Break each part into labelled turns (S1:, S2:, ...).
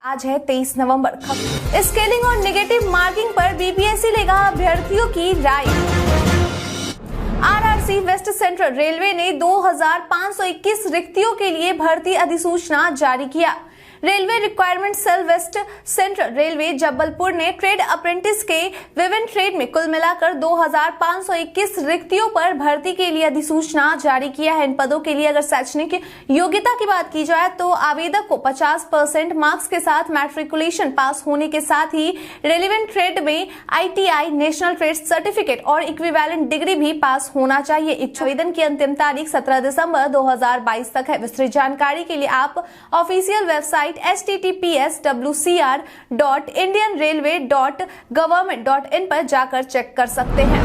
S1: आज है 23 नवंबर। स्केलिंग और नेगेटिव मार्किंग पर बीपीएससी लेगा अभ्यर्थियों की राय। आरआरसी वेस्ट सेंट्रल रेलवे ने 2521 रिक्तियों के लिए भर्ती अधिसूचना जारी किया। Railway requirement cell west central railway Jabalpur ने ट्रेड अप्रेंटिस के विभिन्न ट्रेड में कुल मिलाकर 2521 रिक्तियों पर भर्ती के लिए अधिसूचना जारी किया है। इन पदों के लिए अगर शैक्षणिक योग्यता की बात की जाए तो आवेदक को 50% मार्क्स के साथ मैट्रिकुलेशन पास होने के साथ ही रेलेवेंट ट्रेड में आईटीआई, नेशनल ट्रेड सर्टिफिकेट और इक्विवेलेंट डिग्री भी पास होना चाहिए। इच्छुक आवेदन की अंतिम तारीख 17 दिसंबर 2022 तक है। विस्तृत जानकारी के लिए आप ऑफिशियल वेबसाइट https://indianrailway.government.in पर जाकर चेक कर सकते हैं।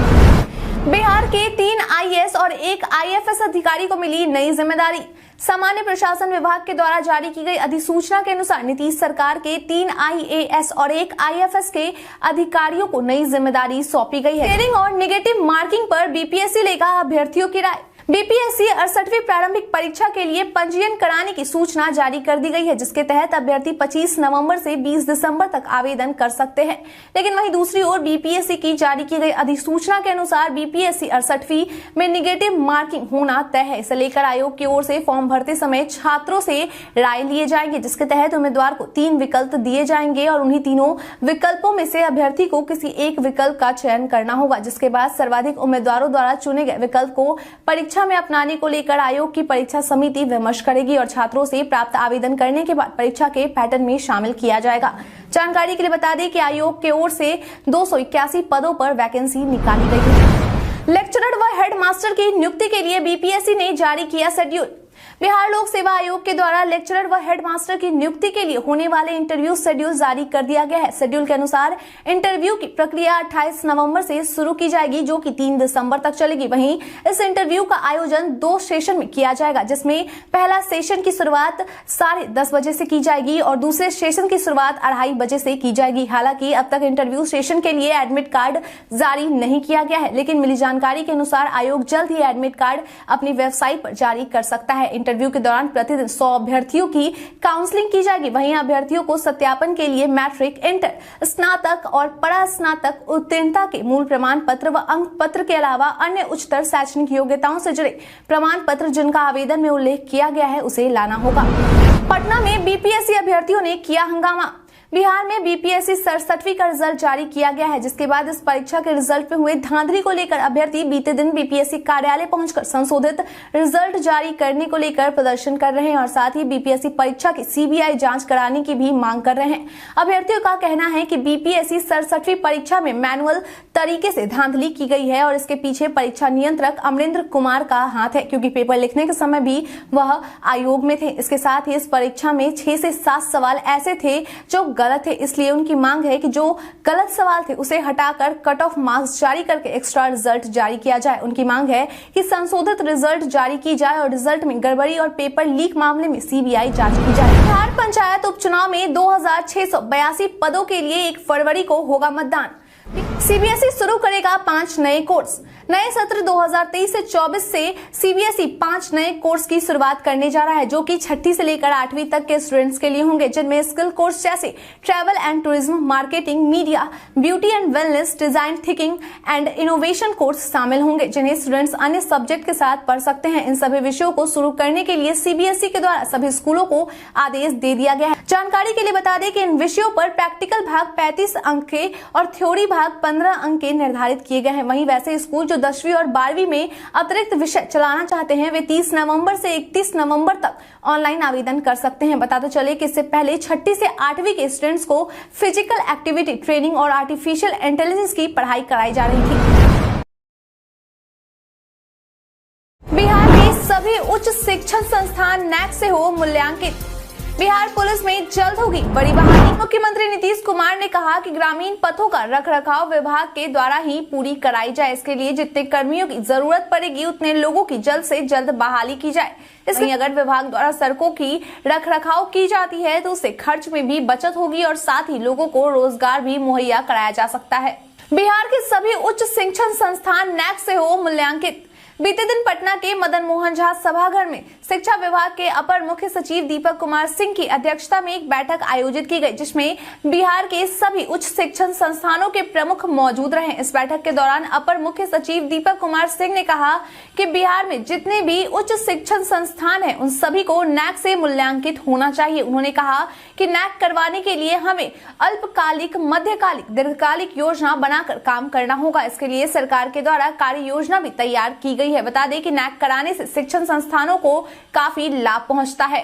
S1: बिहार के 3 आईएएस और 1 आईएफएस अधिकारी को मिली नई जिम्मेदारी। सामान्य प्रशासन विभाग के द्वारा जारी की गई अधिसूचना के अनुसार नीतीश सरकार के 3 आईएएस और 1 आईएफएस के अधिकारियों को नई जिम्मेदारी सौंपी गई है। स्केलिंग और नेगेटिव मार्किंग पर बीपीएससी लेगा अभ्यर्थियों की राय। बीपीएससी 68वीं प्रारंभिक परीक्षा के लिए पंजीयन कराने की सूचना जारी कर दी गई है, जिसके तहत अभ्यर्थी 25 नवंबर से 20 दिसंबर तक आवेदन कर सकते हैं। लेकिन वहीं दूसरी ओर बीपीएससी की जारी की गई अधिसूचना के अनुसार बीपीएससी 68वीं में नेगेटिव मार्किंग होना तय है। इसे लेकर आयोग की ओर से फॉर्म भरते समय छात्रों से राय लिए जाएंगे, जिसके तहत उम्मीदवार को 3 विकल्प दिए जाएंगे और उन्हीं तीनों विकल्पों में से अभ्यर्थी को किसी एक विकल्प का चयन करना होगा, जिसके बाद सर्वाधिक उम्मीदवारों द्वारा चुने गए विकल्प को परीक्षा में अपनाने को लेकर आयोग की परीक्षा समिति विमर्श करेगी और छात्रों से प्राप्त आवेदन करने के बाद परीक्षा के पैटर्न में शामिल किया जाएगा। जानकारी के लिए बता दें कि आयोग की ओर से 281 पदों पर वैकेंसी निकाली गई है। लेक्चरर व हेडमास्टर की नियुक्ति के लिए बीपीएससी ने जारी किया शेड्यूल। बिहार लोक सेवा आयोग के द्वारा लेक्चरर व हेडमास्टर की नियुक्ति के लिए होने वाले इंटरव्यू शेड्यूल जारी कर दिया गया है। शेड्यूल के अनुसार इंटरव्यू की प्रक्रिया 28 नवंबर से शुरू की जाएगी, जो कि 3 दिसंबर तक चलेगी। वहीं इस इंटरव्यू का आयोजन 2 सेशन में किया जाएगा, जिसमें पहला सेशन की शुरुआत 10:30 बजे से की जाएगी और दूसरे सेशन की शुरुआत 2:30 बजे से की जाएगी। हालांकि अब तक इंटरव्यू सेशन के लिए एडमिट कार्ड जारी नहीं किया गया है, लेकिन मिली जानकारी के अनुसार आयोग जल्द ही एडमिट कार्ड अपनी वेबसाइट पर जारी कर सकता है। इंटरव्यू के दौरान प्रतिदिन 100 अभ्यर्थियों की काउंसलिंग की जाएगी। वहीं अभ्यर्थियों को सत्यापन के लिए मैट्रिक, इंटर, स्नातक और परास्नातक उत्तीर्णता के मूल प्रमाण पत्र व अंक पत्र के अलावा अन्य उच्चतर शैक्षणिक योग्यताओं से जुड़े प्रमाण पत्र जिनका आवेदन में उल्लेख किया गया है उसे लाना होगा। पटना में बीपीएससी अभ्यर्थियों ने किया हंगामा। बिहार में बीपीएससी 67वीं का रिजल्ट जारी किया गया है, जिसके बाद इस परीक्षा के रिजल्ट में हुए धांधली को लेकर अभ्यर्थी बीते दिन बीपीएससी कार्यालय पहुंचकर संशोधित रिजल्ट जारी करने को लेकर प्रदर्शन कर रहे हैं और साथ ही बीपीएससी परीक्षा की सीबीआई जांच कराने की भी मांग कर रहे हैं। अभ्यर्थियों का कहना है कि बीपीएससी 67वीं परीक्षा में मैनुअल तरीके से धांधली की गई है और इसके पीछे परीक्षा नियंत्रक अमरेंद्र कुमार का हाथ है, क्योंकि पेपर लिखने के समय भी वह आयोग में थे। इसके साथ ही इस परीक्षा में 6 से 7 सवाल ऐसे थे जो गलत थे, इसलिए उनकी मांग है कि जो गलत सवाल थे उसे हटाकर कट ऑफ मार्क्स जारी करके एक्स्ट्रा रिजल्ट जारी किया जाए। उनकी मांग है कि संशोधित रिजल्ट जारी की जाए और रिजल्ट में गड़बड़ी और पेपर लीक मामले में सीबीआई जांच की जाए। बिहार पंचायत उपचुनाव में 2682 पदों के लिए 1 फरवरी को होगा मतदान। सीबीएसई शुरू करेगा 5 नए कोर्स। नए सत्र 2023 से 24 से सीबीएसई 5 नए कोर्स की शुरुआत करने जा रहा है, जो कि 6ठी से लेकर 8वीं तक के स्टूडेंट्स के लिए होंगे, जिनमें स्किल कोर्स जैसे travel and tourism, marketing, media, beauty and wellness, design thinking and innovation course शामिल होंगे, जिन्हें स्टूडेंट्स अन्य सब्जेक्ट के साथ पढ़ सकते हैं। इन सभी विषयों को शुरू करने के लिए सीबीएसई के द्वारा सभी स्कूलों को आदेश दे दिया गया है। जानकारी के लिए बता दें कि इन विषयों पर प्रैक्टिकल भाग 35 अंक के और थ्योरी भाग 15 अंक के निर्धारित किए गए हैं। वहीं वैसे स्कूल जो 10वीं और 12वीं में अतिरिक्त विषय चलाना चाहते हैं वे 30 नवंबर से 31 नवंबर तक ऑनलाइन आवेदन कर सकते हैं। बताते चले कि इससे पहले 6ठी से 8वीं के स्टूडेंट्स को फिजिकल एक्टिविटी ट्रेनिंग और आर्टिफिशियल इंटेलिजेंस की पढ़ाई कराई जा रही थी। बिहार के सभी उच्च शिक्षण संस्थान नैक से हो मूल्यांकित। बिहार पुलिस में जल्द होगी बड़ी बहाली। मुख्यमंत्री नीतीश कुमार ने कहा कि ग्रामीण पथों का रखरखाव विभाग के द्वारा ही पूरी कराई जाए। इसके लिए जितने कर्मियों की जरूरत पड़ेगी उतने लोगों की जल्द से जल्द बहाली की जाए। इसलिए अगर विभाग द्वारा सड़कों की रखरखाव की जाती है तो उससे खर्च में भी बचत होगी और साथ ही लोगों को रोजगार भी मुहैया कराया जा सकता है। बिहार के सभी उच्च शिक्षण संस्थान नैक से हो मूल्यांकित। बीते दिन पटना के मदन मोहन झा सभागार में शिक्षा विभाग के अपर मुख्य सचिव दीपक कुमार सिंह की अध्यक्षता में एक बैठक आयोजित की गई, जिसमें बिहार के सभी उच्च शिक्षण संस्थानों के प्रमुख मौजूद रहे। इस बैठक के दौरान अपर मुख्य सचिव दीपक कुमार सिंह ने कहा कि बिहार में जितने भी उच्च शिक्षण संस्थान हैं, उन सभी को नैक से मूल्यांकित होना चाहिए। उन्होंने कहा कि नैक करवाने के लिए हमें अल्पकालिक, मध्यकालिक, दीर्घकालिक योजना बनाकर काम करना होगा। इसके लिए सरकार के द्वारा कार्य योजना भी तैयार की गई है। बता दें कि नैक कराने से शिक्षण संस्थानों को काफी लाभ पहुंचता है।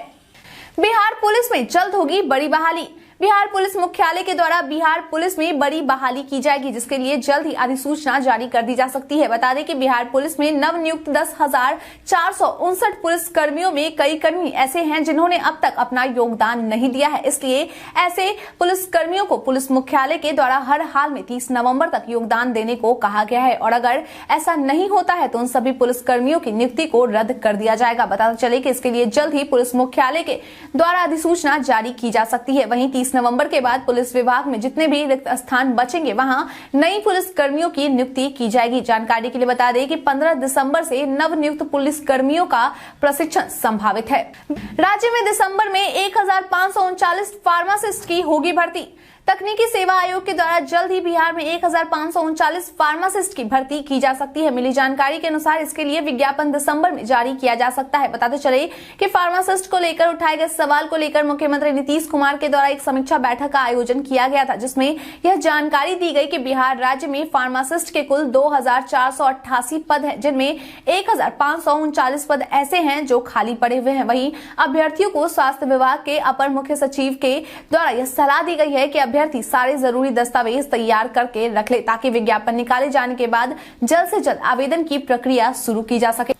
S1: बिहार पुलिस में जल्द होगी बड़ी बहाली। बिहार पुलिस मुख्यालय के द्वारा बिहार पुलिस में बड़ी बहाली की जाएगी, जिसके लिए जल्द ही अधिसूचना जारी कर दी जा सकती है। बता दें कि बिहार पुलिस में नव नियुक्त 10,459 पुलिस कर्मियों में कई कर्मी ऐसे हैं जिन्होंने अब तक अपना योगदान नहीं दिया है। इसलिए ऐसे पुलिस कर्मियों को पुलिस मुख्यालय के द्वारा हर हाल में 30 नवंबर तक योगदान देने को कहा गया है, और अगर ऐसा नहीं होता है तो उन सभी पुलिस कर्मियों की नियुक्ति को रद्द कर दिया जाएगा। बताते चले कि इसके लिए जल्द ही पुलिस मुख्यालय के द्वारा अधिसूचना जारी की जा सकती है। वहीं 30 नवंबर के बाद पुलिस विभाग में जितने भी रिक्त स्थान बचेंगे, वहां नई पुलिस कर्मियों की नियुक्ति की जाएगी। जानकारी के लिए बता दें कि 15 दिसंबर से नव नियुक्त पुलिस कर्मियों का प्रशिक्षण संभावित है। राज्य में दिसंबर में 1,539 फार्मासिस्ट की होगी भर्ती। तकनीकी सेवा आयोग के द्वारा जल्द ही बिहार में 1,539 फार्मासिस्ट की भर्ती की जा सकती है। मिली जानकारी के अनुसार इसके लिए विज्ञापन दिसंबर में जारी किया जा सकता है। बताते चले कि फार्मासिस्ट को लेकर उठाए गए सवाल को लेकर मुख्यमंत्री नीतीश कुमार के द्वारा एक समीक्षा बैठक का आयोजन किया गया था, जिसमें यह जानकारी दी गई कि बिहार राज्य में फार्मासिस्ट के कुल 2,488 पद है, जिनमें 1,539 पद ऐसे हैं जो खाली पड़े हुए हैं। वहीं अभ्यर्थियों को स्वास्थ्य विभाग के अपर मुख्य सचिव के द्वारा यह सलाह दी गई है कि अभ्यर्थी सारे जरूरी दस्तावेज तैयार करके रख ले, ताकि विज्ञापन निकाले जाने के बाद जल्द से जल्द आवेदन की प्रक्रिया शुरू की जा सके।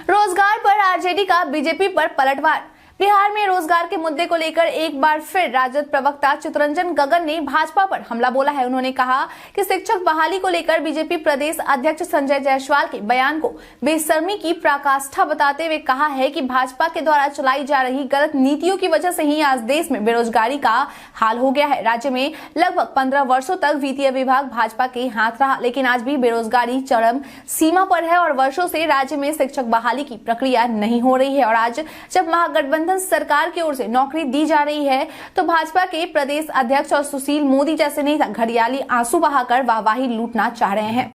S1: रोजगार पर आरजेडी का बीजेपी पर पलटवार। बिहार में रोजगार के मुद्दे को लेकर एक बार फिर राजद प्रवक्ता चित्तरंजन गगन ने भाजपा पर हमला बोला है। उन्होंने कहा कि शिक्षक बहाली को लेकर बीजेपी प्रदेश अध्यक्ष संजय जायसवाल के बयान को बेशर्मी की पराकाष्ठा बताते हुए कहा है कि भाजपा के द्वारा चलाई जा रही गलत नीतियों की वजह से ही आज देश में बेरोजगारी का हाल हो गया है। राज्य में लगभग 15 वर्षों तक वित्तीय विभाग भाजपा के हाथ रहा, लेकिन आज भी बेरोजगारी चरम सीमा पर है और वर्षों से राज्य में शिक्षक बहाली की प्रक्रिया नहीं हो रही है। और आज जब महागठबंधन सरकार की ओर से नौकरी दी जा रही है, तो भाजपा के प्रदेश अध्यक्ष और सुशील मोदी जैसे नेता घड़ियाली आंसू बहाकर वाहवाही लूटना चाह रहे हैं।